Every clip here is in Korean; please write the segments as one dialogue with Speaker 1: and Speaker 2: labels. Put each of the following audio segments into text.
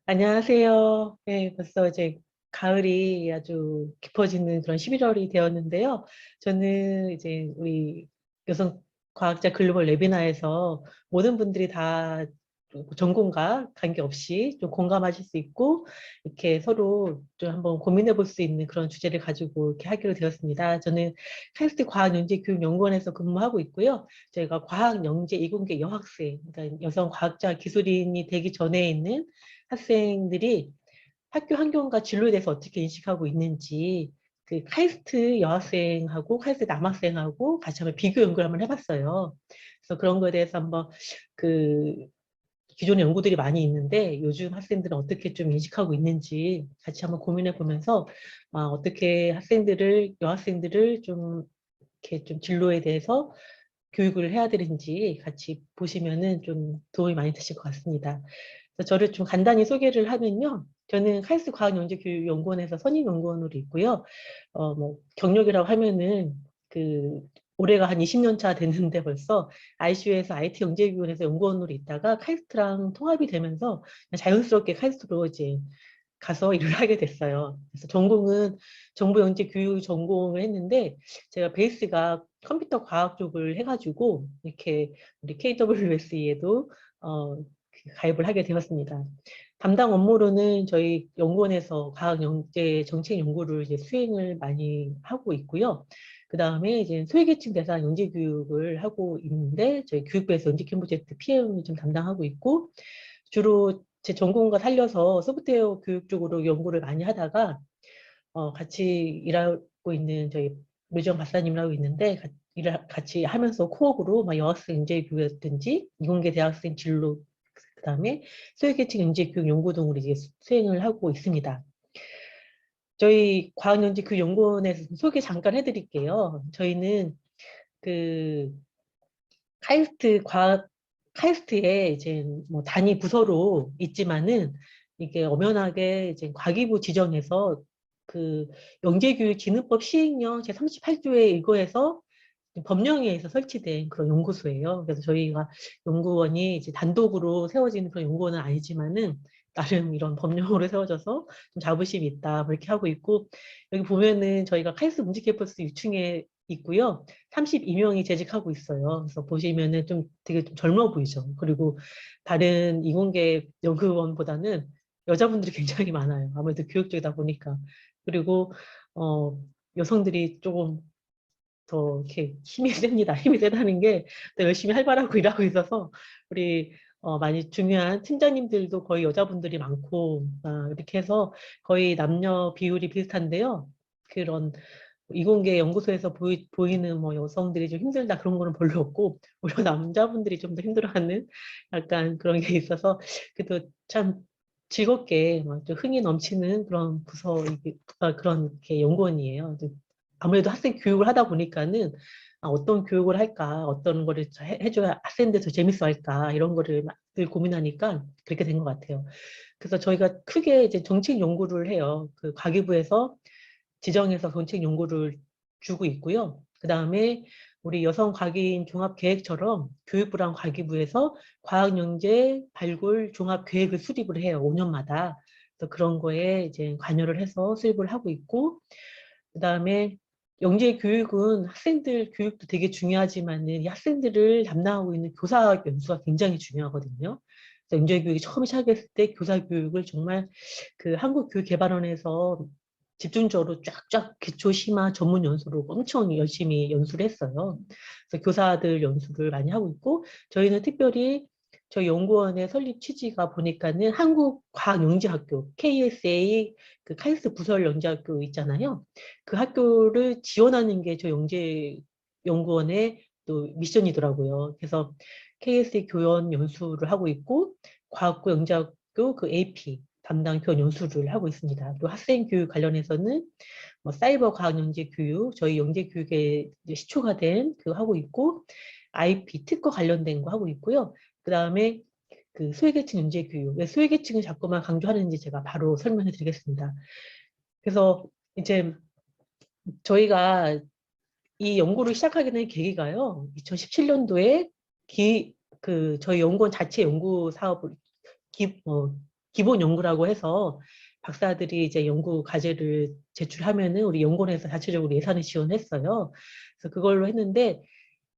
Speaker 1: 안녕하세요. 네, 벌써 이제 가을이 아주 깊어지는 그런 11월이 되었는데요. 저는 이제 우리 여성 과학자 글로벌 웨비나에서 모든 분들이 다 전공과 관계없이 좀 공감하실 수 있고 이렇게 서로 좀 한번 고민해 볼 수 있는 그런 주제를 가지고 이렇게 하기로 되었습니다. 저는 카이스트 과학연재교육연구원에서 근무하고 있고요. 저희가 과학영재 이공계 여학생, 그러니까 여성 과학자 기술인이 되기 전에 있는 학생들이 학교 환경과 진로에 대해서 어떻게 인식하고 있는지 그 카이스트 여학생하고 카이스트 남학생하고 같이 한번 비교 연구를 한번 해봤어요. 그래서 그런 거에 대해서 한번 그 기존의 연구들이 많이 있는데 요즘 학생들은 어떻게 좀 인식하고 있는지 같이 한번 고민해 보면서 어떻게 여학생들을 좀 이렇게 좀 진로에 대해서 교육을 해야 되는지 같이 보시면은 좀 도움이 많이 되실 것 같습니다. 그래서 저를 좀 간단히 소개를 하면요. 저는 카이스트 과학영재교육연구원에서 선임연구원으로 있고요. 뭐 경력이라고 하면은 그 올해가 한 20년 차 됐는데 벌써 ICU에서 IT 영재교육원에서 연구원으로 있다가 카이스트랑 통합이 되면서 자연스럽게 카이스트로 이제 가서 일을 하게 됐어요. 그래서 전공은 정보영재교육 전공을 했는데 제가 베이스가 컴퓨터 과학 쪽을 해가지고 이렇게 우리 KWS에도 가입을 하게 되었습니다. 담당 업무로는 저희 연구원에서 과학영재 정책 연구를 이제 수행을 많이 하고 있고요. 그 다음에 이제 소외계층 대상 영재 교육을 하고 있는데 저희 교육부에서 영재 캠프제트 PM을 좀 담당하고 있고 주로 제 전공과 살려서 소프트웨어 교육 쪽으로 연구를 많이 하다가 같이 일하고 있는 저희 류정 박사님이라고 있는데 일을 같이 하면서 코업으로 막 여학생 인재 교육이라든지 이공계 대학생 진로 그다음에 소외계층 인재 교육 연구 등으로 이제 수행을 하고 있습니다. 저희 과학연재 그 연구원에서 소개 잠깐 해드릴게요. 저희는 그 카이스트 과학 카이스트에 이제 뭐 단위 부서로 있지만은 이게 엄연하게 이제 과기부 지정해서 그 영재교육진흥법 시행령 제38조에 의거해서 법령에서 설치된 그런 연구소예요. 그래서 저희가 연구원이 이제 단독으로 세워진 그런 연구원은 아니지만은 나름 이런 법령으로 세워져서 좀 자부심이 있다 뭐 이렇게 하고 있고 여기 보면은 저희가 카이스트 문직 캠퍼스 6층에 있고요. 32명이 재직하고 있어요. 그래서 보시면은 좀 되게 좀 젊어 보이죠. 그리고 다른 이공계 연구원보다는 여자분들이 굉장히 많아요. 아무래도 교육 쪽이다 보니까. 그리고 어, 여성들이 조금 더 이렇게 힘이 셉니다. 힘이 세다는 게 더 열심히 활발하고 일하고 있어서 우리 많이 중요한 팀장님들도 거의 여자분들이 많고 이렇게 해서 거의 남녀 비율이 비슷한데요. 그런 이공계 연구소에서 보이는 뭐 여성들이 좀 힘들다 그런 거는 별로 없고 오히려 남자분들이 좀 더 힘들어하는 약간 그런 게 있어서 그래도 참 즐겁게 막좀 흥이 넘치는 그런 그런 이렇게 연구원이에요. 아무래도 학생 교육을 하다 보니까는 어떤 교육을 할까, 어떤 거를 해줘야 학생들 더 재밌어 할까, 이런 거를 늘 고민하니까 그렇게 된 것 같아요. 그래서 저희가 크게 이제 정책 연구를 해요. 그 과기부에서 지정해서 정책 연구를 주고 있고요. 그 다음에 우리 여성 과기인 종합계획처럼 교육부랑 과기부에서 과학영재 발굴 종합계획을 수립을 해요. 5년마다. 그래서 그런 거에 이제 관여를 해서 수립을 하고 있고, 그 다음에 영재 교육은 학생들 교육도 되게 중요하지만은 이 학생들을 담당하고 있는 교사 연수가 굉장히 중요하거든요. 그래서 영재 교육이 처음 시작했을 때 교사 교육을 정말 그 한국교육개발원에서 집중적으로 쫙쫙 기초 심화 전문 연수로 엄청 열심히 연수를 했어요. 그래서 교사들 연수를 많이 하고 있고 저희는 특별히 저희 연구원의 설립 취지가 보니까는 한국과학영재학교 KSA 그 카이스트 부설 영재학교 있잖아요. 그 학교를 지원하는 게 저 영재 연구원의 또 미션이더라고요. 그래서 KSA 교원 연수를 하고 있고 과학고 영재학교 그 AP 담당 교원 연수를 하고 있습니다. 또 학생 교육 관련해서는 뭐 사이버 과학 영재 교육, 저희 영재 교육에 이제 시초가 된 그 하고 있고 IP 특허 관련된 거 하고 있고요. 그 다음에 그 소외계층 영재 교육, 왜 소외계층을 자꾸만 강조하는지 제가 바로 설명해 드리겠습니다. 그래서 이제 저희가 이 연구를 시작하게 된 계기가요. 2017년도에 저희 연구원 자체 연구 사업을 기본 연구라고 해서 박사들이 이제 연구 과제를 제출하면은 우리 연구원에서 자체적으로 예산을 지원했어요. 그래서 그걸로 했는데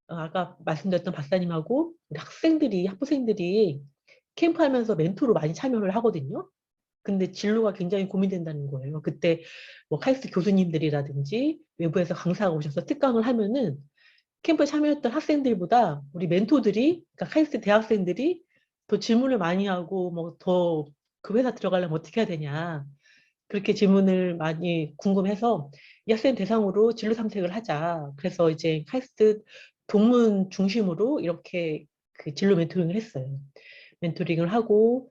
Speaker 1: 아까 말씀드렸던 박사님하고 우리 학부생들이 캠프하면서 멘토로 많이 참여를 하거든요. 근데 진로가 굉장히 고민된다는 거예요. 그때 뭐 카이스트 교수님들이라든지 외부에서 강사가 오셔서 특강을 하면은 캠프에 참여했던 학생들보다 우리 멘토들이, 그러니까 카이스트 대학생들이 더 질문을 많이 하고 뭐 더 그 회사 들어가려면 어떻게 해야 되냐. 그렇게 질문을 많이 궁금해서 이 학생 대상으로 진로 탐색을 하자. 그래서 이제 카이스트 동문 중심으로 이렇게 그 진로 멘토링을 했어요. 멘토링을 하고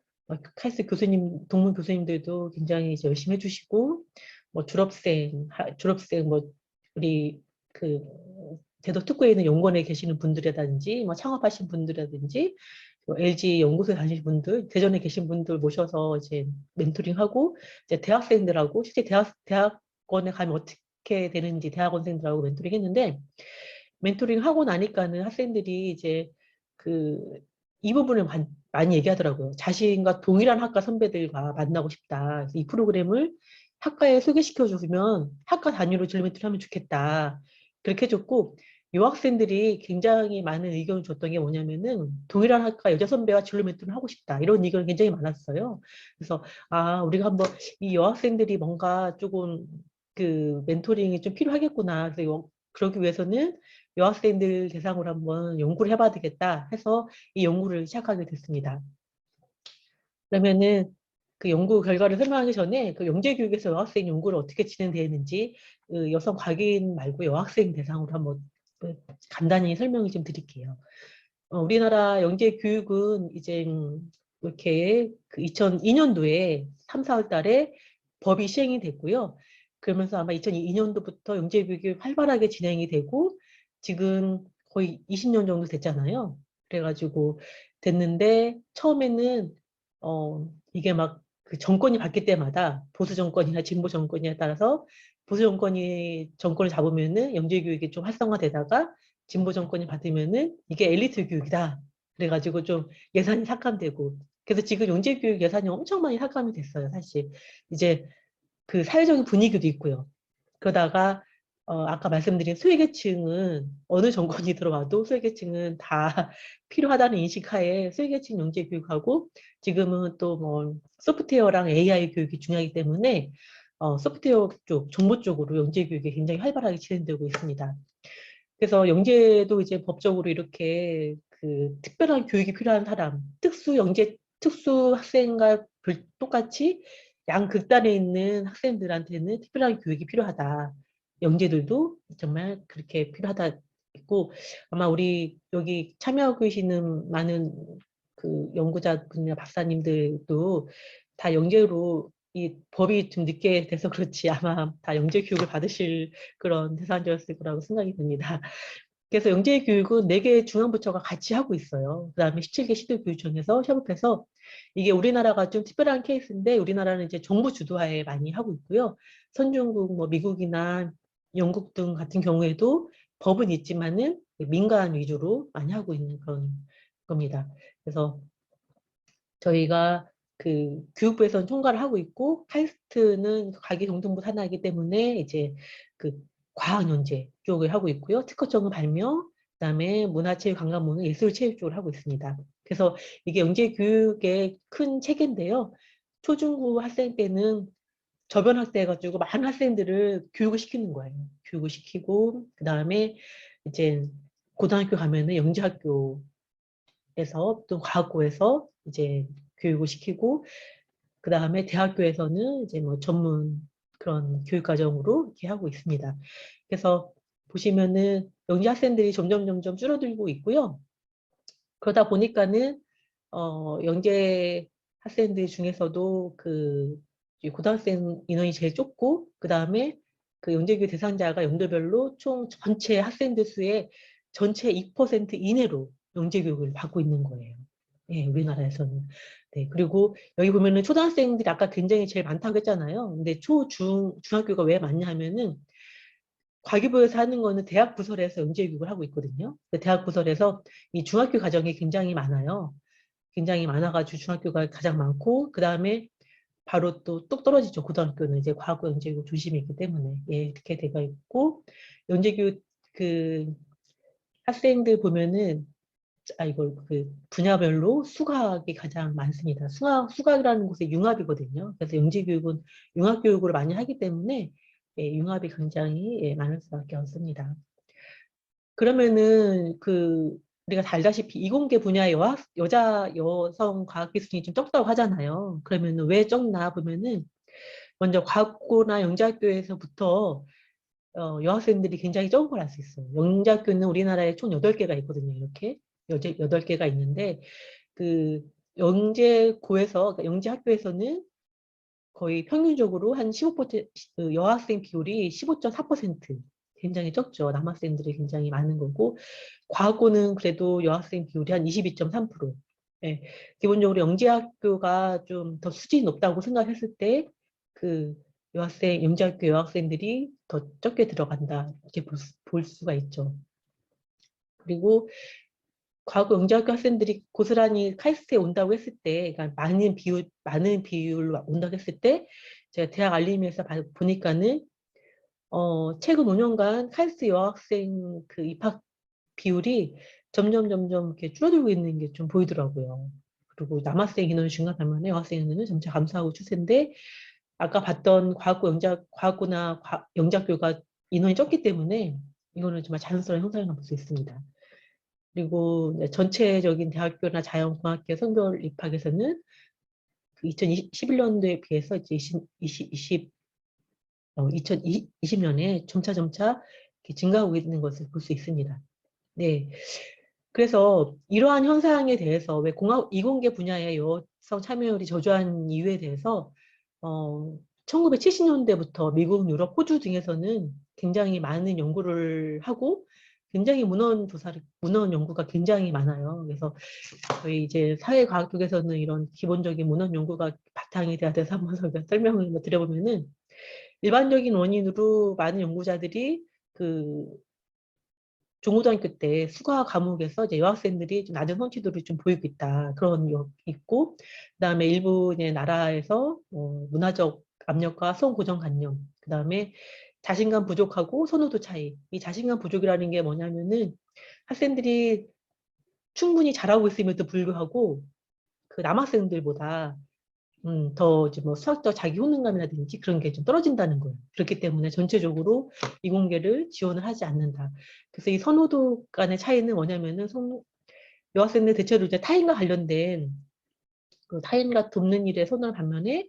Speaker 1: 카이스트 교수님, 동문 교수님들도 굉장히 이제 열심히 해주시고 뭐 졸업생 뭐 우리 그 대덕특구에 있는 연구원에 계시는 분들이라든지 뭐 창업하신 분들이라든지 뭐 LG 연구소에 다니신 분들, 대전에 계신 분들 모셔서 이제 멘토링하고 이제 대학생들하고 실제 대학원에 가면 어떻게 되는지 대학원생들하고 멘토링 했는데 멘토링 하고 나니까는 학생들이 이제 그 이 부분을 많이 얘기하더라고요. 자신과 동일한 학과 선배들과 만나고 싶다. 그래서 이 프로그램을 학과에 소개시켜 주면 학과 단위로 진로 멘토링 하면 좋겠다. 그렇게 해줬고 여학생들이 굉장히 많은 의견을 줬던 게 뭐냐면은 동일한 학과 여자 선배와 진로 멘토링 하고 싶다. 이런 의견이 굉장히 많았어요. 그래서 우리가 한번 이 여학생들이 뭔가 조금 그 멘토링이 좀 필요하겠구나. 그래서 그러기 위해서는 여학생들 대상으로 한번 연구를 해봐야 되겠다 해서 이 연구를 시작하게 됐습니다. 그러면은 그 연구 결과를 설명하기 전에 그 영재교육에서 여학생 연구를 어떻게 진행되었는지 그 여성 과기인 말고 여학생 대상으로 한번 간단히 설명을 좀 드릴게요. 우리나라 영재교육은 이제 이렇게 그 2002년도에 3, 4월 달에 법이 시행이 됐고요. 그러면서 아마 2002년도부터 영재교육이 활발하게 진행이 되고 지금 거의 20년 정도 됐잖아요. 그래가지고 됐는데 처음에는 이게 막 그 정권이 바뀔 때마다 보수 정권이나 진보 정권에 따라서 보수 정권을 잡으면은 영재교육이 좀 활성화되다가 진보 정권이 받으면은 이게 엘리트 교육이다. 그래가지고 좀 예산이 삭감되고 그래서 지금 영재교육 예산이 엄청 많이 삭감이 됐어요. 사실 이제 그 사회적인 분위기도 있고요. 그러다가 아까 말씀드린 소외계층은 어느 정권이 들어와도 소외계층은 다 필요하다는 인식하에 소외계층 영재 교육하고 지금은 또 뭐 소프트웨어랑 AI 교육이 중요하기 때문에 소프트웨어 쪽, 정보 쪽으로 영재 교육이 굉장히 활발하게 진행되고 있습니다. 그래서 영재도 이제 법적으로 이렇게 그 특별한 교육이 필요한 사람, 특수 학생과 똑같이 양극단에 있는 학생들한테는 특별한 교육이 필요하다. 영재들도 정말 그렇게 필요하다 있고 아마 우리 여기 참여하고 계시는 많은 그 연구자분이나 박사님들도 다 영재로 이 법이 좀 늦게 돼서 그렇지 아마 다 영재 교육을 받으실 그런 대상자였을 거라고 생각이 듭니다. 그래서 영재교육은 4개의 중앙부처가 같이 하고 있어요. 그 다음에 17개 시도교육청에서 협업해서 이게 우리나라가 좀 특별한 케이스인데 우리나라는 이제 정부 주도하에 많이 하고 있고요. 선진국, 뭐 미국이나 영국 등 같은 경우에도 법은 있지만은 민간 위주로 많이 하고 있는 그런 겁니다. 그래서 저희가 그 교육부에서는 총괄을 하고 있고 카이스트는 과기정통부 산하이기 때문에 이제 그 과학연재 쪽을 하고 있고요. 특허청은 발명, 그다음에 문화체육관광부는 예술체육 쪽을 하고 있습니다. 그래서 이게 영재교육의 큰 체계인데요. 초중고 학생 때는 저변학대해가지고 많은 학생들을 교육을 시키는 거예요. 교육을 시키고 그다음에 이제 고등학교 가면은 영재학교에서 또 과학고에서 이제 교육을 시키고 그 다음에 대학교에서는 이제 뭐 전문 그런 교육과정으로 이렇게 하고 있습니다. 그래서 보시면은 영재 학생들이 점점 줄어들고 있고요. 그러다 보니까는 영재 학생들 중에서도 그 고등학생 인원이 제일 좁고 그 다음에 그 영재교육 대상자가 연도별로 총 전체 학생들 수의 전체 2% 이내로 영재교육을 받고 있는 거예요. 예, 우리나라에서는. 네, 그리고 여기 보면은 초등학생들이 아까 굉장히 제일 많다고 했잖아요. 근데 중학교가 왜 많냐 하면은 과기부에서 하는 거는 대학 부설에서 영재교육을 하고 있거든요. 대학 부설에서 이 중학교 과정이 굉장히 많아요. 굉장히 많아가지고 중학교가 가장 많고, 그 다음에 바로 또 뚝 떨어지죠. 고등학교는 이제 과학고 영재교육 중심이 있기 때문에. 예, 이렇게 되어 있고, 영재교육 그 학생들 보면은, 이걸 그 분야별로 수학이 가장 많습니다. 수학이라는 곳에 융합이거든요. 그래서 영재교육은 융합교육을 많이 하기 때문에, 예, 융합이 굉장히 예, 많을 수밖에 없습니다. 그러면은 우리가 다 알다시피 이공계 분야의 여성 과학기술이 좀 적다고 하잖아요. 그러면은 왜 적나 보면은 먼저 과학고나 영재학교에서부터 여학생들이 굉장히 적은 걸 알 수 있어요. 영재학교는 우리나라에 총 8개가 있거든요. 이렇게 8개가 있는데 그 영재고에서, 그러니까 영재학교에서는 거의 평균적으로 한 15%, 여학생 비율이 15.4%, 굉장히 적죠. 남학생들이 굉장히 많은 거고, 과학고는 그래도 여학생 비율이 한 22.3%. 예, 기본적으로 영재학교가 좀 더 수준이 높다고 생각했을 때, 그 영재학교 여학생들이 더 적게 들어간다, 이렇게 볼 수가 있죠. 그리고 과거 영재학교 학생들이 고스란히 카이스트에 온다고 했을 때, 그러니까 많은 비율로 온다고 했을 때, 제가 대학 알림에서 보니까는, 최근 5년간 카이스트 여학생 그 입학 비율이 점점 이렇게 줄어들고 있는 게 좀 보이더라고요. 그리고 남학생 인원이 증가 반면에 여학생 인원은 점차 감소하고 추세인데, 아까 봤던 과학고나 영재학교가 인원이 적기 때문에, 이거는 정말 자연스러운 현상이라고 볼 수 있습니다. 그리고 전체적인 대학교나 자연공학계 성별 입학에서는 그 2021년도에 비해서 이제 2020년에 점차 증가하고 있는 것을 볼 수 있습니다. 네. 그래서 이러한 현상에 대해서 왜 이공계 분야의 여성 참여율이 저조한 이유에 대해서 1970년대부터 미국, 유럽, 호주 등에서는 굉장히 많은 연구를 하고 굉장히 문헌 연구가 굉장히 많아요. 그래서 저희 이제 사회과학 쪽에서는 이런 기본적인 문헌 연구가 바탕이 돼야 돼서 한번 설명을 드려보면은, 일반적인 원인으로 많은 연구자들이 그 중고등학교 때 수학 과목에서 이제 여학생들이 좀 낮은 성취도를 좀 보이고 있다. 그런 있고, 그다음에 일부 이제 나라에서 문화적 압력과 소고정관념, 그다음에 자신감 부족하고 선호도 차이. 이 자신감 부족이라는 게 뭐냐면은 학생들이 충분히 잘하고 있음에도 불구하고 그 남학생들보다 더 이제 뭐 수학적 자기 효능감이라든지 그런 게 좀 떨어진다는 거예요. 그렇기 때문에 전체적으로 이공계를 지원을 하지 않는다. 그래서 이 선호도 간의 차이는 뭐냐면은 여학생들 대체로 이제 타인과 관련된 그 타인과 돕는 일에 선호를 반면에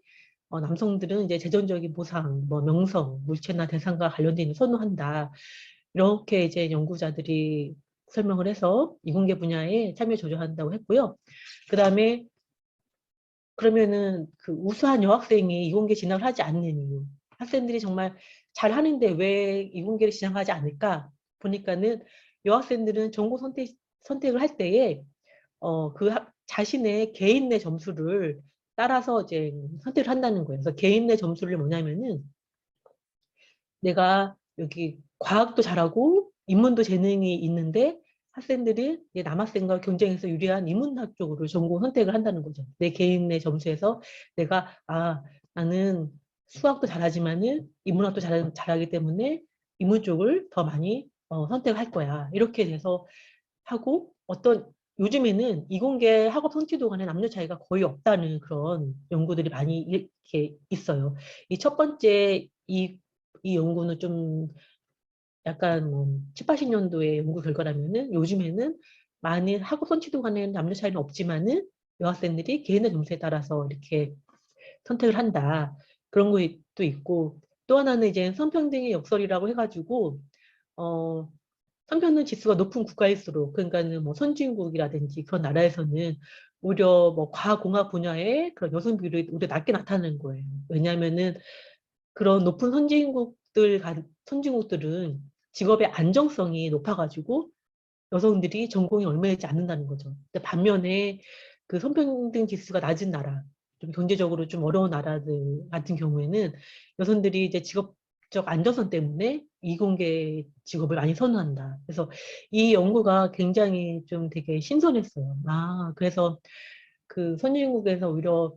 Speaker 1: 남성들은 이제 재정적인 보상, 뭐 명성, 물체나 대상과 관련된 일을 선호한다. 이렇게 이제 연구자들이 설명을 해서 이공계 분야에 참여 조절한다고 했고요. 그 다음에 그러면은 그 우수한 여학생이 이공계 진학을 하지 않는 이유. 학생들이 정말 잘하는데 왜 이공계를 진학하지 않을까? 보니까는 여학생들은 전공 선택을 할 때에 자신의 개인 내 점수를 따라서 이제 선택을 한다는 거예요. 그래서 개인 내 점수를 뭐냐면은 내가 여기 과학도 잘하고 인문도 재능이 있는데 학생들이 남학생과 경쟁해서 유리한 인문학 쪽으로 전공 선택을 한다는 거죠. 내 개인의 점수에서 내가 나는 수학도 잘하지만은 인문학도 잘하기 때문에 인문 쪽을 더 많이 선택을 할 거야. 이렇게 돼서 하고 요즘에는 이공계 학업 성취도 간에 남녀 차이가 거의 없다는 그런 연구들이 많이 이렇게 있어요. 이 첫 번째 이 연구는 좀 약간 뭐 7, 80년도의 연구 결과라면은 요즘에는 많은 학업 선취도 간에 남녀 차이는 없지만은 여학생들이 개인의 점수에 따라서 이렇게 선택을 한다. 그런 것도 있고, 또 하나는 이제 성평등의 역설이라고 해가지고 어, 성평등 지수가 높은 국가일수록, 그러니까는 뭐 선진국이라든지 그런 나라에서는 오히려 뭐 과공학 분야에 그런 여성 비율이 오히려 낮게 나타나는 거예요. 왜냐하면은 그런 높은 선진국들은 직업의 안정성이 높아가지고 여성들이 전공이 얽매이지 않는다는 거죠. 근데 반면에 그 성평등 지수가 낮은 나라, 좀 경제적으로 좀 어려운 나라들 같은 경우에는 여성들이 이제 직업적 안정성 때문에 이공계 직업을 많이 선호한다. 그래서 이 연구가 굉장히 좀 되게 신선했어요. 그래서 그 선진국에서 오히려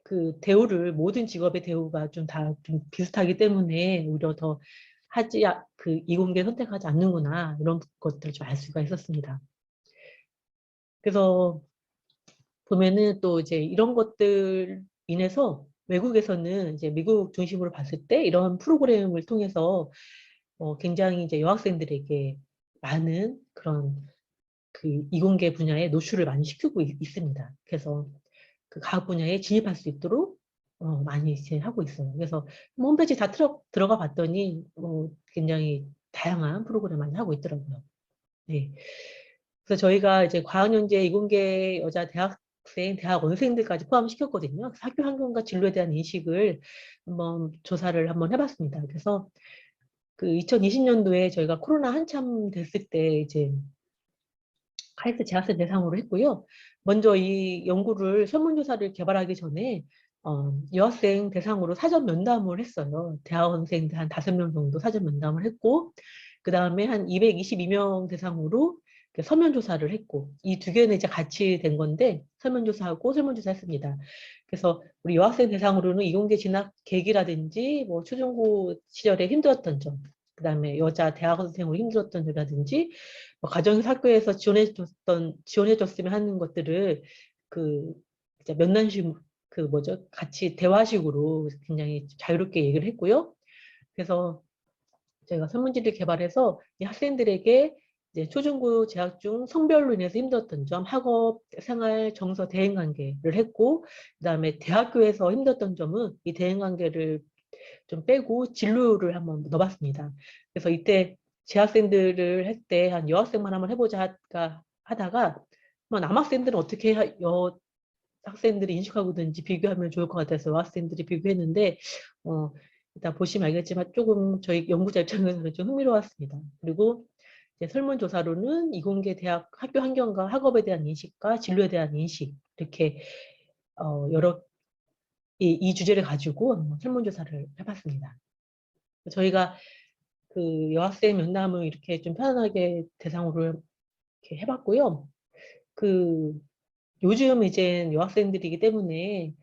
Speaker 1: 그 대우를 모든 직업의 대우가 좀 다 좀 비슷하기 때문에 오히려 더 그 이공계 선택하지 않는구나 이런 것들을 좀 알 수가 있었습니다. 그래서 보면은 또 이제 이런 것들 인해서 외국에서는 이제 미국 중심으로 봤을 때 이런 프로그램을 통해서 굉장히 이제 여학생들에게 많은 그런 그 이공계 분야에 노출을 많이 시키고 있습니다. 그래서 그 과학 분야에 진입할 수 있도록 많이 이제 하고 있어요. 그래서 뭐 홈페이지 다 들어가 봤더니 굉장히 다양한 프로그램 많이 하고 있더라고요. 네. 그래서 저희가 이제 과학연재 이공계 여자 대학생, 대학원생들까지 포함시켰거든요. 그래서 학교 환경과 진로에 대한 인식을 한번 조사를 한번 해봤습니다. 그래서 그 2020년도에 저희가 코로나 한참 됐을 때 이제 카이스트 재학생 대상으로 했고요. 먼저 이 연구를 설문조사를 개발하기 전에 여학생 대상으로 사전 면담을 했어요. 대학원생들 한 5명 정도 사전 면담을 했고 그 다음에 한 222명 대상으로 서면조사를 했고 이 두 개는 이제 같이 된 건데 서면조사하고 설문조사 했습니다. 그래서 우리 여학생 대상으로는 이공계 진학 계기라든지 뭐 초중고 시절에 힘들었던 점, 그 다음에 여자 대학원생으로 힘들었던 점이라든지 뭐 가정학교에서 지원해줬으면 하는 것들을 그 이제 면담식 그 뭐죠 같이 대화식으로 굉장히 자유롭게 얘기를 했고요. 그래서 저희가 설문지를 개발해서 이 학생들에게 이제 초중고 재학 중 성별로 인해서 힘들었던 점, 학업, 생활, 정서, 대인관계를 했고, 그다음에 대학교에서 힘들었던 점은 이 대인관계를 좀 빼고 진로를 한번 넣어봤습니다. 그래서 이때 재학생들을 할 때 한 여학생만 한번 해보자 하다가 뭐 남학생들은 어떻게 여학생들이 인식하고든지 비교하면 좋을 것 같아서 여학생들이 비교했는데 일단 보시면 알겠지만 조금 저희 연구자 입장에서는 좀 흥미로웠습니다. 그리고 이제 설문조사로는 이공계 대학 학교 환경과 학업에 대한 인식과 진로에 대한 인식 이렇게 여러 이 주제를 가지고 한번 설문조사를 해봤습니다. 저희가 그 여학생 면담을 이렇게 좀 편안하게 대상으로 이렇게 해봤고요. 그 요즘 이제 여학생들이기 때문에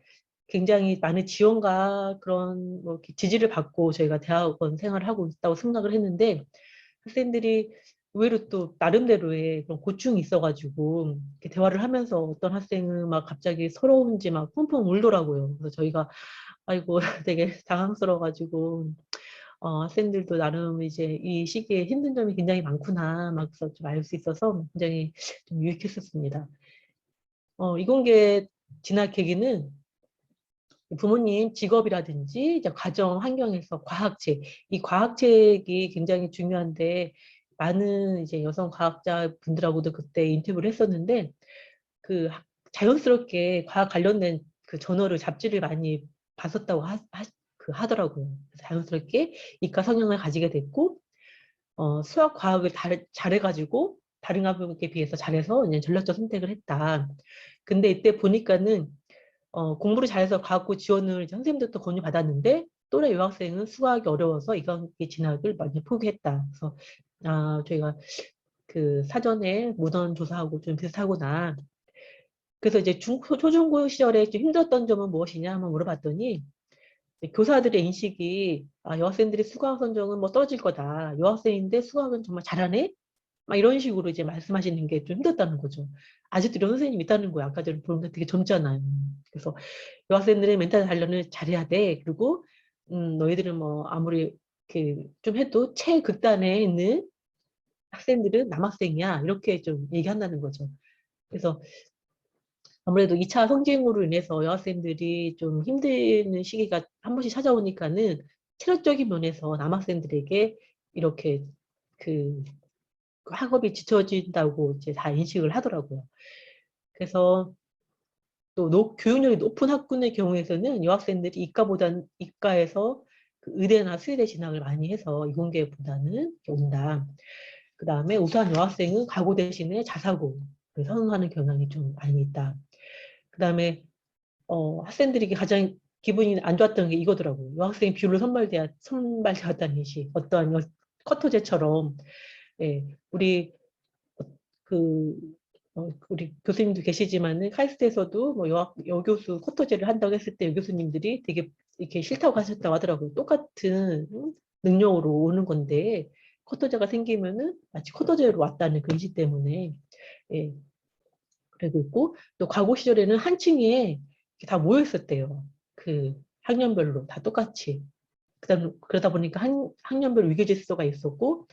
Speaker 1: 굉장히 많은 지원과 그런 뭐 이렇게 지지를 받고 저희가 대학원 생활을 하고 있다고 생각을 했는데 학생들이 의외로 또 나름대로의 그런 고충이 있어가지고 이렇게 대화를 하면서 어떤 학생은 막 갑자기 서러운지 막 펑펑 울더라고요. 그래서 저희가 아이고 되게 당황스러워가지고 학생들도 나름 이제 이 시기에 힘든 점이 굉장히 많구나 막 그래서 좀 알 수 있어서 굉장히 좀 유익했었습니다. 이공계 진학 계기는 부모님 직업이라든지 이제 가정 환경에서 과학책, 이 과학책이 굉장히 중요한데 많은 이제 여성 과학자 분들하고도 그때 인터뷰를 했었는데 그 자연스럽게 과학 관련된 그 저널을 잡지를 많이 봤었다고 하더라고요. 그래서 자연스럽게 이과 성향을 가지게 됐고 수학 과학을 잘해가지고 다른 과목에 비해서 잘해서 이제 전략적 선택을 했다. 근데 이때 보니까는 공부를 잘해서 과학고 지원을 이제 선생님들도 권유받았는데 또래 여학생은 수학이 어려워서 이과학계 진학을 많이 포기했다. 그래서 저희가 그 사전에 문헌 조사하고 좀 비슷하구나. 그래서 이제 초중고 시절에 좀 힘들었던 점은 무엇이냐 한번 물어봤더니 교사들의 인식이 여학생들이 수학 선정은 뭐 떨어질 거다. 여학생인데 수학은 정말 잘하네? 막 이런 식으로 이제 말씀하시는 게 좀 힘들었다는 거죠. 아직도 이런 선생님이 있다는 거예요. 아까 전에 보니까 되게 젊잖아요. 그래서 여학생들의 멘탈 단련을 잘해야 돼. 그리고 너희들은 뭐 아무리 좀 해도 최극단에 있는 학생들은 남학생이야. 이렇게 좀 얘기한다는 거죠. 그래서 아무래도 2차 성징으로 인해서 여학생들이 좀 힘드는 시기가 한 번씩 찾아오니까는 체력적인 면에서 남학생들에게 이렇게 그 학업이 뒤처진다고 이제 다 인식을 하더라고요. 그래서 또 교육력이 높은 학군의 경우에서는 여학생들이 이과에서 그 의대나 수의대 진학을 많이 해서 이공계보다는 온다. 그 다음에 우수한 여학생은 가고 대신에 자사고를 선호하는 경향이 좀 많이 있다. 그 다음에 학생들이 가장 기분이 안 좋았던 게 이거더라고요. 여학생이 비율로 선발되었다는 인식. 어떠한 커터제처럼 예, 우리 그 우리 교수님도 계시지만은 카이스트에서도 뭐 여교수 쿼터제를 한다고 했을 때 여교수님들이 되게 이렇게 싫다고 하셨다고 하더라고요. 똑같은 능력으로 오는 건데 쿼터제가 생기면은 마치 쿼터제로 왔다는 그 인식 때문에 예, 그러고 있고 또 과거 시절에는 한 층에 다 모여 있었대요. 그 학년별로 다 똑같이. 그러다 보니까 학년별 위계 질서가 있었고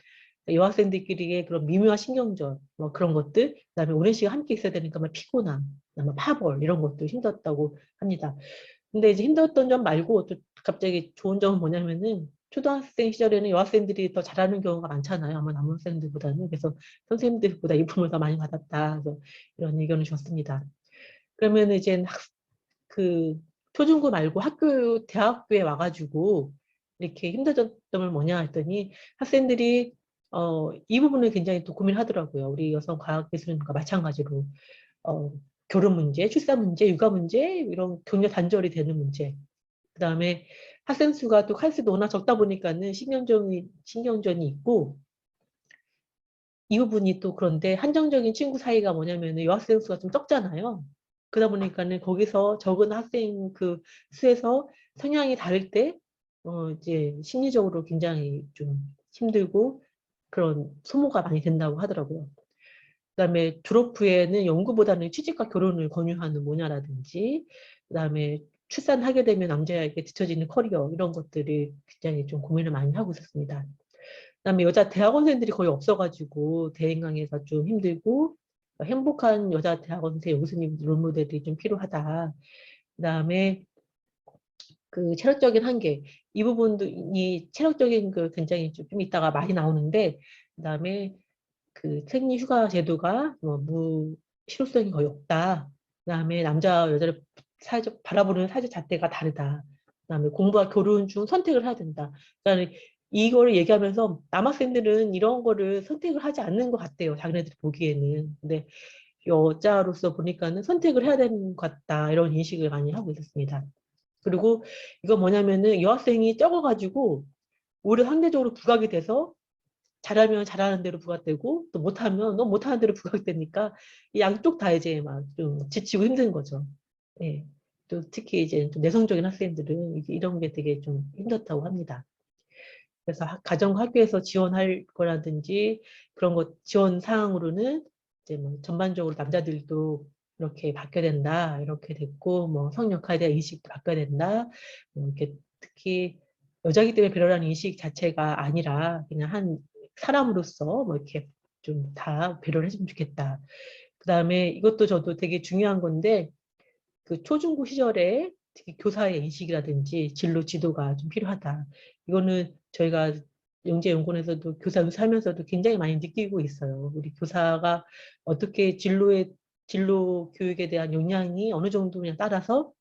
Speaker 1: 여학생들끼리의 그런 미묘한 신경전 뭐 그런 것들 그다음에 오랜 시간 함께 있어야 되니까 막 피곤함 그다음에 파벌 이런 것도 힘들었다고 합니다. 근데 이제 힘들었던 점 말고 또 갑자기 좋은 점은 뭐냐면은 초등학생 시절에는 여학생들이 더 잘하는 경우가 많잖아요. 아마 남학생들보다는. 그래서 선생님들보다 이쁨을 더 많이 받았다. 그래서 이런 의견을 줬습니다. 그러면 이제 그 초중고 말고 대학교에 와가지고 이렇게 힘들었던 점은 뭐냐 했더니 학생들이 이 부분을 굉장히 또 고민하더라고요. 우리 여성 과학기술인과 마찬가지로 결혼 문제, 출산 문제, 육아 문제 이런 격려 단절이 되는 문제. 그다음에 학생 수가 또 칼수도 워낙 적다 보니까는 신경전이 있고 이 부분이 또 그런데 한정적인 친구 사이가 뭐냐면은 여학생 수가 좀 적잖아요. 그러다 보니까는 거기서 적은 학생 그 수에서 성향이 다를 때 이제 심리적으로 굉장히 좀 힘들고 그런 소모가 많이 된다고 하더라고요. 그다음에 졸업 후에는 연구보다는 취직과 결혼을 권유하는 모녀라든지 그다음에 출산하게 되면 남자에게 뒤처지는 커리어 이런 것들이 굉장히 좀 고민을 많이 하고 있었습니다. 그다음에 여자 대학원생들이 거의 없어가지고 대인 강의가 좀 힘들고 행복한 여자 대학원생 교수님 롤모델이 좀 필요하다. 그다음에 그 체력적인 한계 이 부분도 이 체력적인 그 굉장히 좀 이따가 많이 나오는데 그다음에 그 생리 휴가 제도가 실효성이 거의 없다. 그다음에 남자 여자를 사회적 바라보는 사회적 잣대가 다르다. 그다음에 공부와 결혼 중 선택을 해야 된다. 그러니까 이거를 얘기하면서 남학생들은 이런 거를 선택을 하지 않는 것 같대요. 자기네들이 보기에는. 근데 여자로서 보니까는 선택을 해야 되는 것 같다. 이런 인식을 많이 하고 있었습니다. 그리고 이거 뭐냐면은 여학생이 적어가지고 오히려 상대적으로 부각이 돼서 잘하면 잘하는 대로 부각되고 또 못하면 너무 못하는 대로 부각되니까 이 양쪽 다 이제 막 좀 지치고 힘든 거죠. 예. 또 특히 이제 좀 내성적인 학생들은 이런 게 되게 좀 힘들다고 합니다. 그래서 가정 학교에서 지원할 거라든지 그런 것 지원 사항으로는 이제 뭐 전반적으로 남자들도 이렇게 바뀌어야 된다 이렇게 됐고 뭐 성역학에 대한 인식도 바뀌어야 된다 뭐 이렇게 특히 여자이기 때문에 배려라는 인식 자체가 아니라 그냥 한 사람으로서 뭐 이렇게 좀 다 배려를 해주면 좋겠다. 그 다음에 이것도 저도 되게 중요한 건데 그 초중고 시절에 특히 교사의 인식이라든지 진로 지도가 좀 필요하다. 이거는 저희가 영재연구원에서도 교사 살면서도 굉장히 많이 느끼고 있어요. 우리 교사가 어떻게 진로 교육에 대한 역량이 어느 정도냐 따라서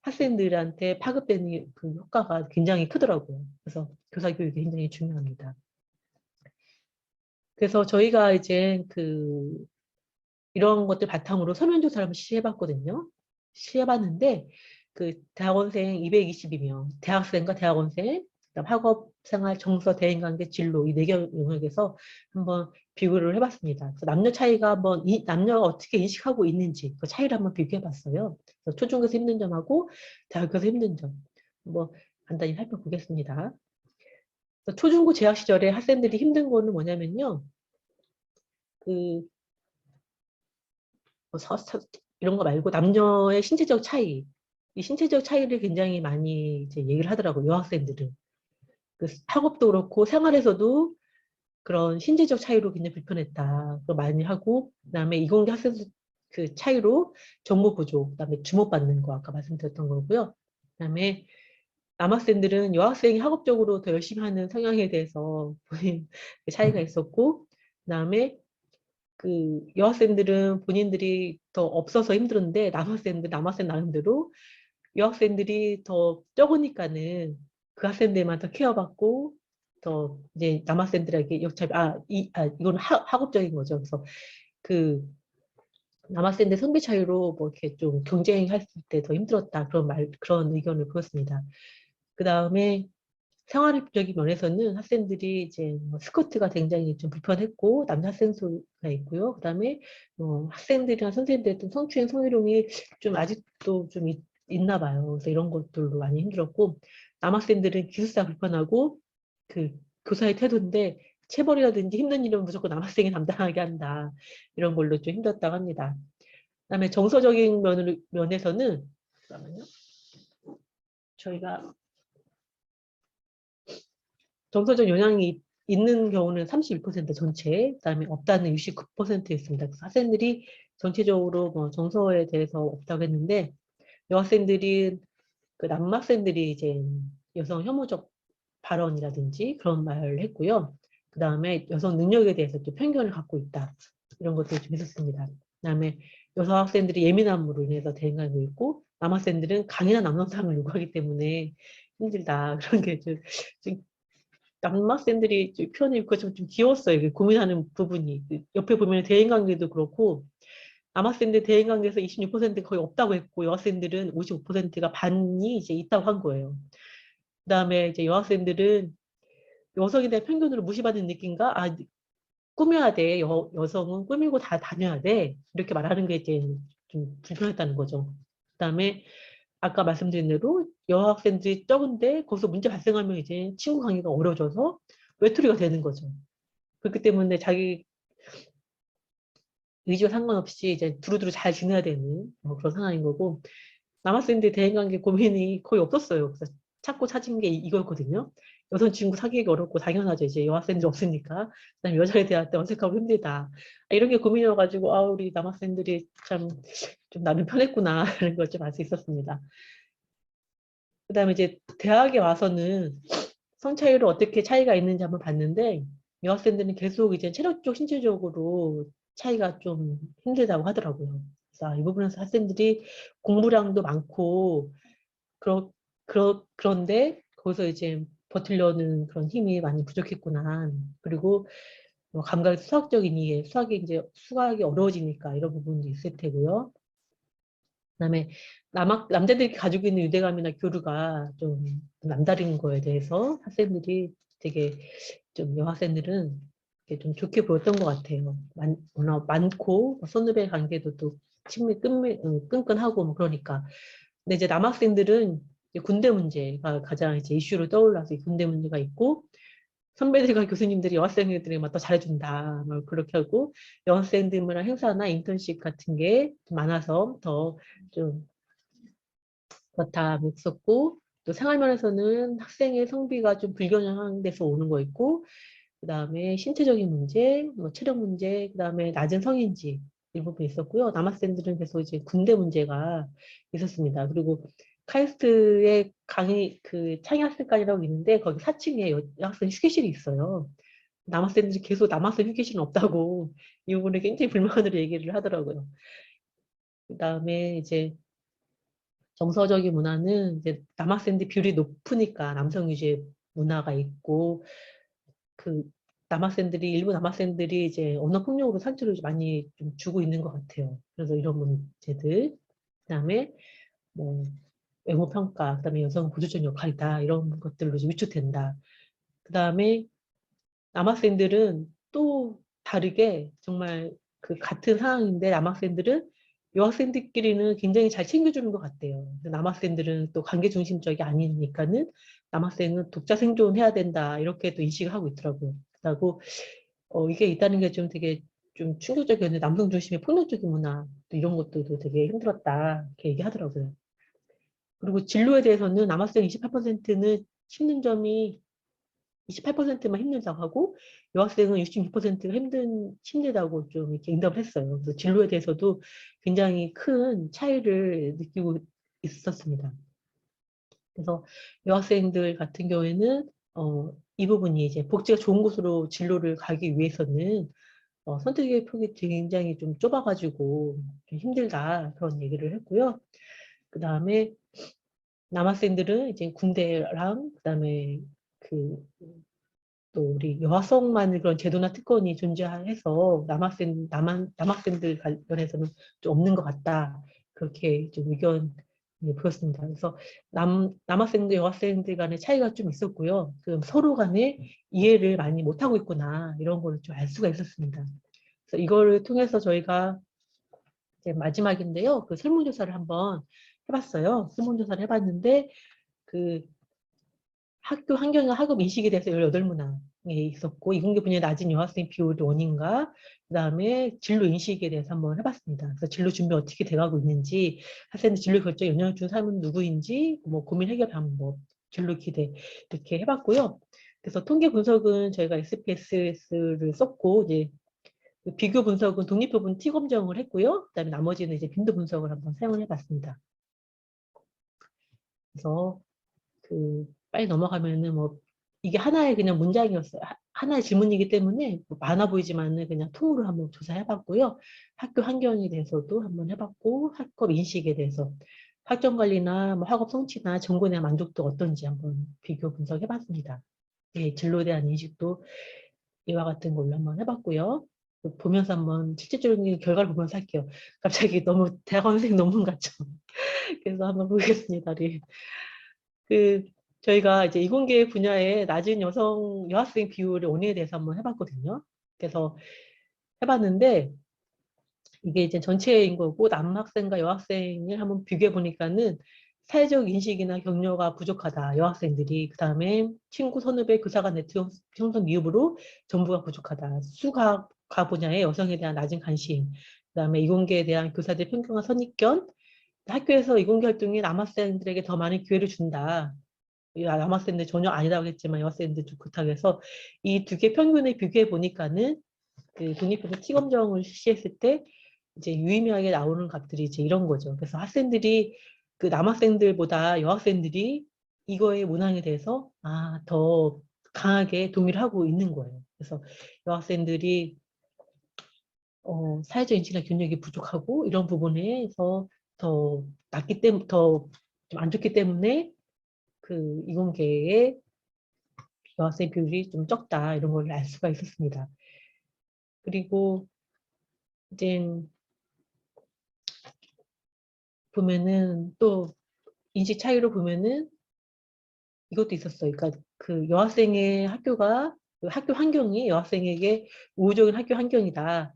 Speaker 1: 학생들한테 파급되는 그 효과가 굉장히 크더라고요. 그래서 교사 교육이 굉장히 중요합니다. 그래서 저희가 이제 이런 것들 바탕으로 서면조사를 한번 시해봤거든요. 시해봤는데 그 대학원생 222명, 대학생과 대학원생, 그다음 학업생활, 정서, 대인관계, 진로 이 4개 영역에서 한번 비교를 해봤습니다. 그래서 남녀 차이가 한번 남녀가 어떻게 인식하고 있는지 그 차이를 한번 비교해봤어요. 그래서 초중고에서 힘든 점하고 대학교에서 힘든 점 한번 간단히 살펴보겠습니다. 초중고 재학 시절에 학생들이 힘든 거는 뭐냐면요. 그 이런 거 말고 남녀의 신체적 차이, 이 신체적 차이를 굉장히 많이 이제 얘기를 하더라고요. 여학생들은. 그 학업도 그렇고 생활에서도 그런 신체적 차이로 굉장히 불편했다. 그 많이 하고 그다음에 이공계 학생 그 차이로 정보 부족, 그다음에 주목받는 거 아까 말씀드렸던 거고요. 그다음에 남학생들은 여학생이 학업적으로 더 열심히 하는 성향에 대해서 차이가 있었고 그다음에 그 여학생들은 본인들이 더 없어서 힘들었는데 남학생 나름대로 여학생들이 더 적으니까는 그 학생들만 더 케어받고 더 이제 남학생들에게 역차별 이건 학업적인 거죠. 그래서 그 남학생들 성비 차이로 뭐 이렇게 좀 경쟁했을 때 더 힘들었다 그런 의견을 보였습니다. 그 다음에 생활적인 면에서는 학생들이 이제 뭐 스커트가 굉장히 좀 불편했고 남자 학생 수가 있고요. 그다음에 학생들이나 선생님들의 어떤 성추행, 성희롱이 좀 아직도 좀 있나 봐요. 그래서 이런 것들도 많이 힘들었고 남학생들은 기숙사 불편하고 그 교사의 태도인데 체벌이라든지 힘든 일은 무조건 남학생이 담당하게 한다. 이런 걸로 좀 힘들었다고 합니다. 그다음에 정서적인 면에서는 잠깐만요. 저희가 정서적 영향이 있는 경우는 31% 전체, 그다음에 없다는 69%였습니다. 그래서 학생들이 전체적으로 뭐 정서에 대해서 없다고 했는데 여학생들이 그 남학생들이 이제 여성 혐오적 발언이라든지 그런 말을 했고요. 그 다음에 여성 능력에 대해서 또 편견을 갖고 있다. 이런 것들이 좀 있었습니다. 그다음에 여성 학생들이 예민함으로 인해서 대응하고 있고 남학생들은 강인한 남성상을 요구하기 때문에 힘들다. 그런 게 좀 남학생들이 좀 표현이 좀 귀여웠어요. 고민하는 부분이. 옆에 보면 대인관계도 그렇고 남학생들 대인관계에서 26%가 거의 없다고 했고 여학생들은 55%가 반이 이제 있다고 한 거예요. 그다음에 이제 여학생들은 여성에 대한 편견으로 무시받는 느낌과 꾸며야 돼. 여성은 꾸미고 다 다녀야 돼. 이렇게 말하는 게 이제 좀 불편했다는 거죠. 그다음에 아까 말씀드린 대로 여학생들이 적은데 거기서 문제 발생하면 이제 친구 관계가 어려워져서 외톨이가 되는 거죠. 그렇기 때문에 자기 의지와 상관없이 이제 두루두루 잘 지내야 되는 그런 상황인 거고 남학생들 대인관계 고민이 거의 없었어요. 그래서 찾고 찾은 게 이거였거든요. 여성친구 사귀기 어렵고 당연하죠. 이제 여학생들 없으니까. 그다음에 여자에 대할 때 어색하고 힘들다. 이런 게 고민이어가지고 우리 남학생들이 참 좀 나는 편했구나 이런 걸 좀 알 수 있었습니다. 그다음에 이제 대학에 와서는 성 차이로 어떻게 차이가 있는지 한번 봤는데 여학생들은 계속 이제 체력적, 신체적으로 차이가 좀 힘들다고 하더라고요. 그래서 이 부분에서 학생들이 공부량도 많고 그런데 거기서 이제 버틸려는 그런 힘이 많이 부족했구나. 그리고 뭐 감각 수학적인 이해, 수학이 어려워지니까 이런 부분도 있을 테고요. 그다음에 남자들이 가지고 있는 유대감이나 교류가 좀 남다른 거에 대해서 학생들이 되게 좀 여학생들은 좀 좋게 보였던 것 같아요. 워낙 많고 선후배 관계도 또 끈끈하고 뭐 그러니까. 근데 이제 남학생들은 이제 군대 문제가 가장 이제 이슈로 떠올라서 군대 문제가 있고 선배들과 교수님들이 여학생들에게 더 잘해준다. 뭐 그렇게 하고 여학생들이랑 행사나 인턴십 같은 게 많아서 더 좀 그렇다 했었고 또 생활면에서는 학생의 성비가 좀 불균형한 데서 오는 거 있고 그다음에 신체적인 문제, 뭐 체력 문제, 그다음에 낮은 성인지 이 부분이 있었고요. 남학생들은 계속 이제 군대 문제가 있었습니다. 그리고 카이스트의 그 창의학습관이라고 있는데 거기 4층에 여학생 휴게실이 있어요. 남학생들이 계속 남학생 휴게실은 없다고 이 부분에 굉장히 불만으로 얘기를 하더라고요. 그다음에 이제 정서적인 문화는 이제 남학생들 비율이 높으니까 남성 위주의 문화가 있고 그 일부 남학생들이 이제 언어 폭력으로 상처를 많이 좀 주고 있는 것 같아요. 그래서 이런 문제들, 그다음에 뭐 외모 평가, 그다음에 여성 보조적 역할이다 이런 것들로 좀 위축된다. 그다음에 남학생들은 또 다르게 정말 그 같은 상황인데 남학생들은 여학생들끼리는 굉장히 잘 챙겨주는 것 같대요. 남학생들은 또 관계 중심적이 아니니까는 남학생은 독자 생존해야 된다 이렇게 또 인식을 하고 있더라고요. 그리고 이게 있다는 게 좀 되게 좀 충격적이었는데 남성 중심의 폭력적인 문화 또 이런 것들도 되게 힘들었다 이렇게 얘기하더라고요. 그리고 진로에 대해서는 남학생 28%는 힘든 점이 28%만 힘들다고 하고 여학생은 66%가 힘들다고 좀 이렇게 응답을 했어요. 그래서 진로에 대해서도 굉장히 큰 차이를 느끼고 있었습니다. 그래서 여학생들 같은 경우에는 이 부분이 이제 복지가 좋은 곳으로 진로를 가기 위해서는 선택의 폭이 굉장히 좀 좁아가지고 좀 힘들다 그런 얘기를 했고요. 그 다음에 남학생들은 이제 군대랑 그다음에 그 또 우리 여학생만의 그런 제도나 특권이 존재해서 남학생들 관련해서는 좀 없는 것 같다. 그렇게 좀 의견 예, 보였습니다. 그래서 남학생들, 여학생들 간의 차이가 좀 있었고요. 그 서로 간에 이해를 많이 못하고 있구나, 이런 걸 좀 알 수가 있었습니다. 그래서 이거를 통해서 저희가 이제 마지막인데요. 그 설문조사를 한번 해봤어요. 설문조사를 해봤는데, 그 학교 환경과 학업 인식에 대해서 18문항에 있었고, 이공계 분야의 낮은 여학생 비율의 원인과, 그 다음에 진로 인식에 대해서 한번 해봤습니다. 그래서 진로 준비 어떻게 돼가고 있는지, 학생들 진로 결정에 영향을 준 사람은 누구인지, 뭐 고민 해결 방법, 진로 기대, 이렇게 해봤고요. 그래서 통계 분석은 저희가 SPSS를 썼고, 이제 그 비교 분석은 독립부분 T 검정을 했고요. 그다음에 나머지는 이제 빈도 분석을 한번 사용을 해봤습니다. 그래서 그 빨리 넘어가면은 뭐 이게 하나의 그냥 문장이었어요. 하나의 질문이기 때문에 뭐 많아 보이지만은 그냥 통으로 한번 조사해봤고요. 학교 환경에 대해서도 한번 해봤고, 학업 인식에 대해서 학점 관리나 뭐 학업 성취나 전공에 대한 만족도 어떤지 한번 비교 분석해봤습니다. 예, 진로에 대한 인식도 이와 같은 걸로 한번 해봤고요. 보면서 한번 실질적인 결과를 보면서 할게요. 갑자기 너무 대학원 선생님 논문 같죠? 그래서 한번 보겠습니다. 네. 그 저희가 이제 이공계 분야의 낮은 여학생 비율의 원인에 대해서 한번 해봤거든요. 그래서 해봤는데 이게 이제 전체인 거고 남학생과 여학생을 한번 비교해 보니까는 사회적 인식이나 격려가 부족하다. 여학생들이. 그 다음에 친구, 선후배, 교사간 네트워크 형성 미흡으로 정보가 부족하다. 수학과 분야의 여성에 대한 낮은 관심. 그 다음에 이공계에 대한 교사들의 편견과 선입견. 학교에서 이공계 활동이 남학생들에게 더 많은 기회를 준다. 남학생들 전혀 아니라고 했지만 여학생들 좀 그렇다고 해서 이 두 개 평균을 비교해 보니까는 그 독립부분 T검정을 실시했을 때 이제 유의미하게 나오는 값들이 이제 이런 거죠. 그래서 학생들이 그 남학생들보다 여학생들이 이거의 문항에 대해서 더 강하게 동의를 하고 있는 거예요. 그래서 여학생들이 사회적 인식이나 교육력이 부족하고 이런 부분에서 더 낮기 때문에 더 좀 안 좋기 때문에 그 이공계의 여학생 비율이 좀 적다 이런 걸 알 수가 있었습니다. 그리고 이제 보면은 또 인식 차이로 보면은 이것도 있었어요. 그러니까 그 여학생의 학교가 그 학교 환경이 여학생에게 우호적인 학교 환경이다.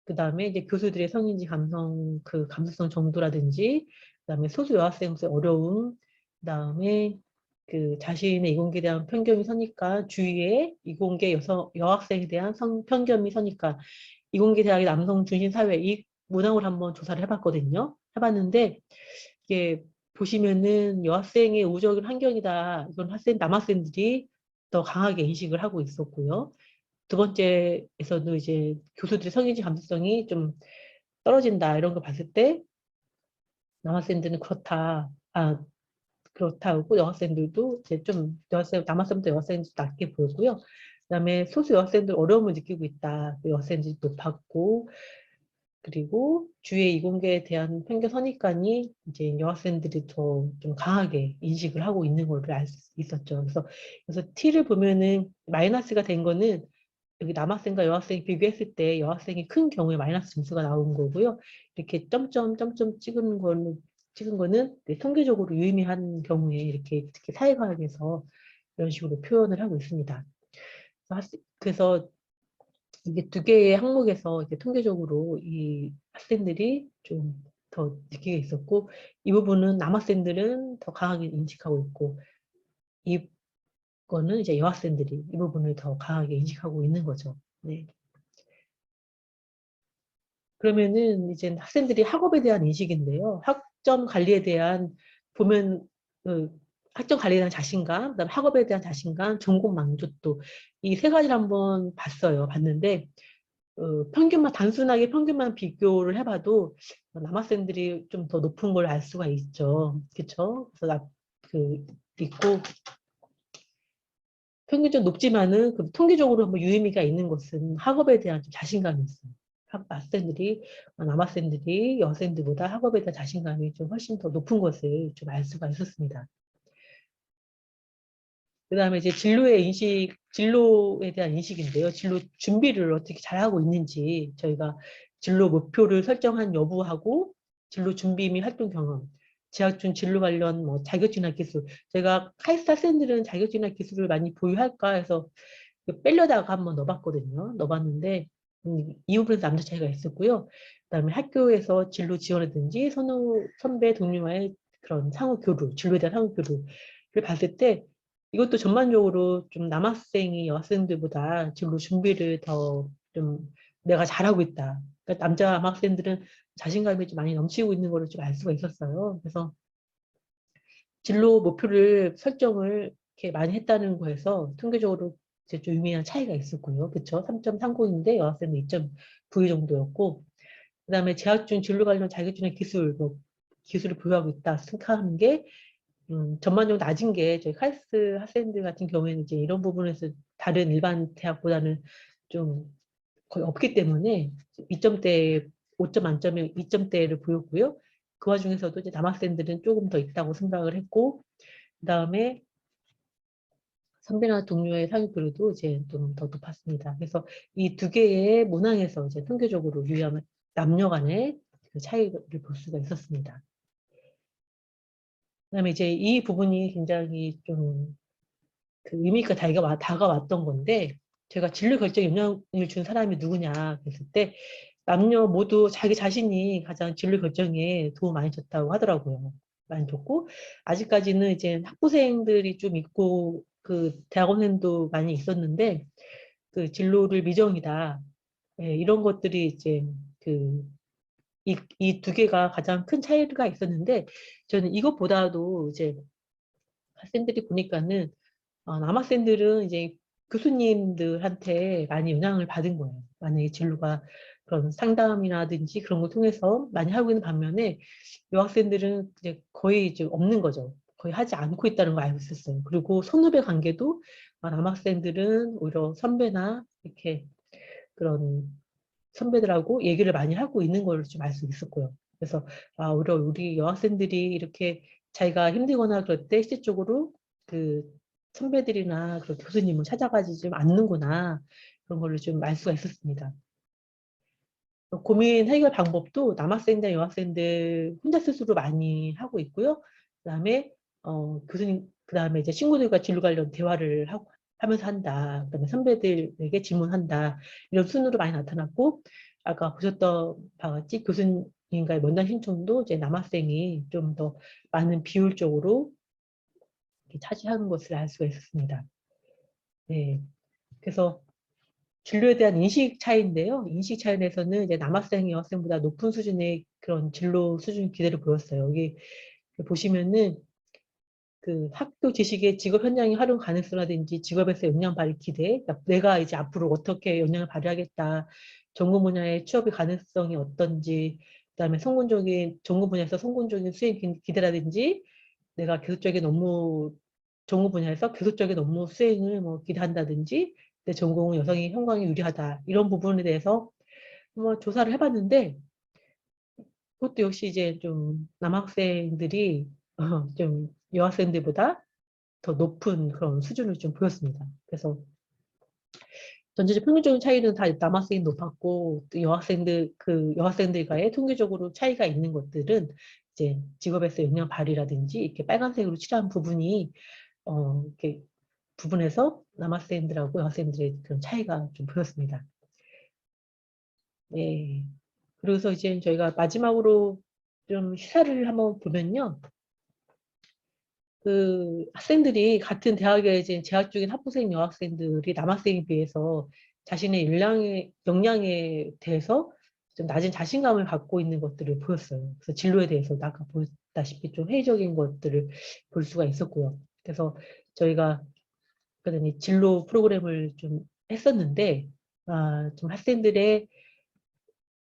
Speaker 1: 그 다음에 이제 교수들의 성인지 감성 그 감수성 정도라든지, 그 다음에 소수 여학생의 어려움, 그 다음에 그 자신의 이공계에 대한 편견이 서니까 주위에 이공계 여학생에 대한 편견이 서니까 이공계 대학의 남성 중심 사회 이 문항을 한번 조사를 해봤거든요. 해봤는데 이게 보시면은 여학생의 우호적인 환경이다. 이건 남학생들이 더 강하게 인식을 하고 있었고요. 두 번째에서도 이제 교수들의 성인지 감수성이 좀 떨어진다 이런 걸 봤을 때 남학생들은 그렇다고 여학생들도 이제 좀 남학생부터 여학생들이 낮게 보였고요. 그다음에 소수 여학생들 어려움을 느끼고 있다. 여학생들이 높았고, 그리고 주의 이공계에 대한 편견 선입관이 이제 여학생들이 더 좀 강하게 인식을 하고 있는 걸로 알 수 있었죠. 그래서 T를 보면은 마이너스가 된 거는 여기 남학생과 여학생이 비교했을 때 여학생이 큰 경우에 마이너스 점수가 나온 거고요. 이렇게 점점 찍은 거는 통계적으로 유의미한 경우에 이렇게 특히 사회과학에서 이런 식으로 표현을 하고 있습니다. 그래서 이게 두 개의 항목에서 이제 통계적으로 이 학생들이 좀 더 느끼게 있었고, 이 부분은 남학생들은 더 강하게 인식하고 있고, 이거는 이제 여학생들이 이 부분을 더 강하게 인식하고 있는 거죠. 네. 그러면은 이제 학생들이 학업에 대한 인식인데요. 학점 관리에 대한 보면 그 학점 관리에 대한 자신감, 그다음에 학업에 대한 자신감, 전공 만족도 이 세 가지를 한번 봤는데 단순하게 평균만 비교를 해봐도 남학생들이 좀 더 높은 걸 알 수가 있죠. 그렇죠? 그래서 있고 평균적 높지만은 그 통계적으로 한번 유의미가 있는 것은 학업에 대한 좀 자신감이 있어요. 남학생들이 여학생들보다 학업에 대한 자신감이 좀 훨씬 더 높은 것을 좀 알 수가 있었습니다. 그 다음에 이제 진로에 대한 인식인데요. 진로 준비를 어떻게 잘하고 있는지 저희가 진로 목표를 설정한 여부하고 진로 준비 및 활동 경험, 재학 중 진로 관련 뭐 자격증이나 기술. 제가 카이스트 학생들은 자격증이나 기술을 많이 보유할까 해서 빼려다가 한번 넣어봤거든요. 넣어봤는데 이 부분에서 남자 차이가 있었고요. 그다음에 학교에서 진로 지원이든지 선배 동료와의 그런 상호 교류, 진로에 대한 상호 교류를 봤을 때 이것도 전반적으로 좀 남학생이 여학생들보다 진로 준비를 더 좀 내가 잘하고 있다. 그러니까 남자 남학생들은 자신감이 좀 많이 넘치고 있는 거를 좀 알 수가 있었어요. 그래서 진로 목표를 설정을 이렇게 많이 했다는 거에서 통계적으로 이제 좀 유의미한 차이가 있었고요. 그쵸? 3.30인데 여학생은 2.92 정도였고, 그 다음에 재학 중 진로 관련 자격증의 기술, 뭐, 기술을 보유하고 있다 생각하는 게, 전반적으로 낮은 게, 저희 카이스트 학생들 같은 경우에는 이제 이런 부분에서 다른 일반 대학보다는 좀 거의 없기 때문에 2점대, 5점 만점에 2점대를 보였고요. 그 와중에서도 이제 남학생들은 조금 더 있다고 생각을 했고, 그 다음에 선배나 동료의 상위 교류도 이제 좀 더 높았습니다. 그래서 이 두 개의 문항에서 이제 통계적으로 유의하면 남녀 간의 그 차이를 볼 수가 있었습니다. 그다음에 이제 이 부분이 굉장히 좀 그 의미가 다가왔던 건데 제가 진로 결정에 영향을 준 사람이 누구냐 그랬을 때 남녀 모두 자기 자신이 가장 진로 결정에 도움 많이 줬다고 하더라고요. 많이 줬고 아직까지는 이제 학부생들이 좀 있고 그 대학원생도 많이 있었는데 그 진로를 미정이다. 예, 이런 것들이 이제 그 이 두 개가 가장 큰 차이가 있었는데 저는 이것보다도 이제 학생들이 보니까는 남학생들은 이제 교수님들한테 많이 영향을 받은 거예요. 만약에 진로가 그런 상담이라든지 그런 걸 통해서 많이 하고 있는 반면에 여학생들은 이제 거의 이제 없는 거죠. 거의 하지 않고 있다는 걸 알고 있었어요. 그리고 선후배 관계도 남학생들은 오히려 선배나 이렇게 그런 선배들하고 얘기를 많이 하고 있는 걸 좀 알 수 있었고요. 그래서 오히려 우리 여학생들이 이렇게 자기가 힘들거나 그럴 때 실질적으로 그 선배들이나 그런 교수님을 찾아가지 좀 않는구나 그런 거를 좀 알 수가 있었습니다. 고민 해결 방법도 남학생들, 여학생들 혼자 스스로 많이 하고 있고요. 그다음에 교수님, 그다음에 이제 친구들과 진로 관련 대화를 하면서 한다. 그다음에 선배들에게 질문한다. 이런 순으로 많이 나타났고, 아까 보셨던 바와 같이 교수님과의 면담 신청도 이제 남학생이 좀 더 많은 비율적으로 이렇게 차지하는 것을 알 수가 있었습니다. 네. 그래서 진로에 대한 인식 차이인데요. 인식 차이에서는 이제 남학생, 여학생보다 높은 수준의 그런 진로 수준 기대를 보였어요. 여기 보시면은 그 학교 지식의 직업 현장에 활용 가능성이라든지 직업에서 역량 발휘 기대, 그러니까 내가 이제 앞으로 어떻게 역량을 발휘하겠다, 전공 분야의 취업의 가능성이 어떤지, 그다음에 전공 분야에서 성공적인 수행 기대라든지, 내가 계속적인 업무 전공 분야에서 계속적인 업무 수행을 뭐 기대한다든지, 내 전공은 여성이 형광이 유리하다 이런 부분에 대해서 뭐 조사를 해봤는데 그것도 역시 이제 좀 남학생들이 좀 여학생들보다 더 높은 그런 수준을 좀 보였습니다. 그래서 전체적 평균적인 차이는 다 남학생이 높았고 또 여학생들과의 통계적으로 차이가 있는 것들은 이제 직업에서 역량 발휘라든지 이렇게 빨간색으로 칠한 부분이 이렇게 부분에서 남학생들하고 여학생들의 그런 차이가 좀 보였습니다. 네. 그래서 이제 저희가 마지막으로 좀 시사를 한번 보면요. 그 학생들이 같은 대학에 이제 재학 중인 학부생 여학생들이 남학생에 비해서 자신의 역량에 대해서 좀 낮은 자신감을 갖고 있는 것들을 보였어요. 그래서 진로에 대해서 아까 보다시피 좀 회의적인 것들을 볼 수가 있었고요. 그래서 저희가 그러니 진로 프로그램을 좀 했었는데 좀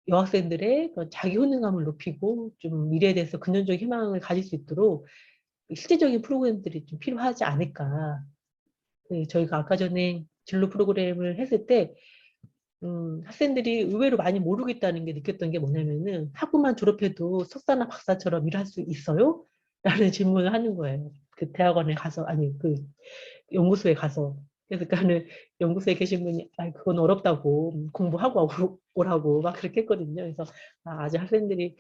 Speaker 1: 여학생들의 그런 자기 효능감을 높이고 좀 미래에 대해서 긍정적인 희망을 가질 수 있도록 실제적인 프로그램들이 좀 필요하지 않을까. 저희가 아까 전에 진로 프로그램을 했을 때 학생들이 의외로 많이 모르겠다는 게 느꼈던 게 뭐냐면은 학부만 졸업해도 석사나 박사처럼 일할 수 있어요? 라는 질문을 하는 거예요. 그 대학원에 가서 아니 그 연구소에 가서 그래서 그거는 연구소에 계신 분이 아 그건 어렵다고 공부하고 오라고 막 그렇게 했거든요. 그래서 아, 아직 학생들이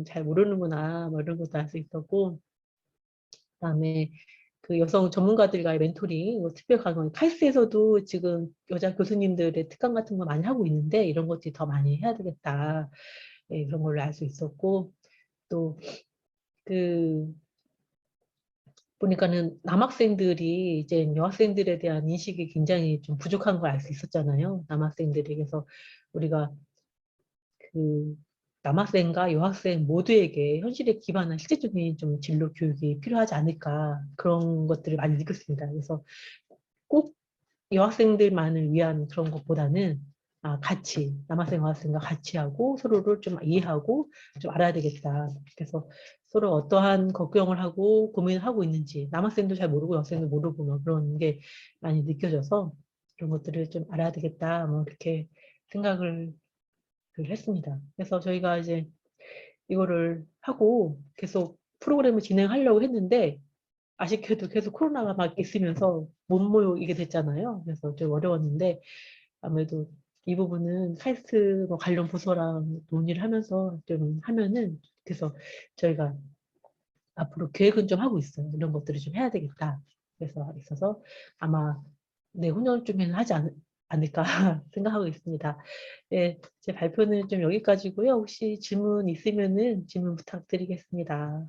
Speaker 1: 잘 모르는구나 뭐 이런 것도 알 수 있었고 그다음에 그 여성 전문가들과의 멘토링, 뭐 특별 강의, 카이스트에서도 지금 여자 교수님들의 특강 같은 거 많이 하고 있는데 이런 것들이 더 많이 해야 되겠다. 예, 그런 걸로 알 수 있었고 또 그 보니까는 남학생들이 이제 여학생들에 대한 인식이 굉장히 좀 부족한 걸 알 수 있었잖아요. 남학생들이 그래서 우리가 그 남학생과 여학생 모두에게 현실에 기반한 실질적인 좀 진로 교육이 필요하지 않을까 그런 것들을 많이 느꼈습니다. 그래서 꼭 여학생들만을 위한 그런 것보다는 아, 같이 남학생 여학생과 같이 하고 서로를 좀 이해하고 좀 알아야 되겠다. 그래서 서로 어떠한 걱정을 하고 고민을 하고 있는지 남학생도 잘 모르고 여학생도 모르고 뭐 그런 게 많이 느껴져서 그런 것들을 좀 알아야 되겠다. 뭐 그렇게 생각을 했습니다. 그래서 저희가 이제 이거를 하고 계속 프로그램을 진행하려고 했는데 아쉽게도 계속 코로나가 막 있으면서 못 모이게 됐잖아요. 그래서 좀 어려웠는데 아무래도 이 부분은 카이스트 뭐 관련 부서랑 논의를 하면서 좀 하면은 그래서 저희가 앞으로 계획은 좀 하고 있어요. 이런 것들을 좀 해야 되겠다. 그래서 있어서 아마 내후년쯤에는 하지 않을까 생각하고 있습니다. 네, 제 발표는 좀 여기까지고요. 혹시 질문 있으면은 질문 부탁드리겠습니다.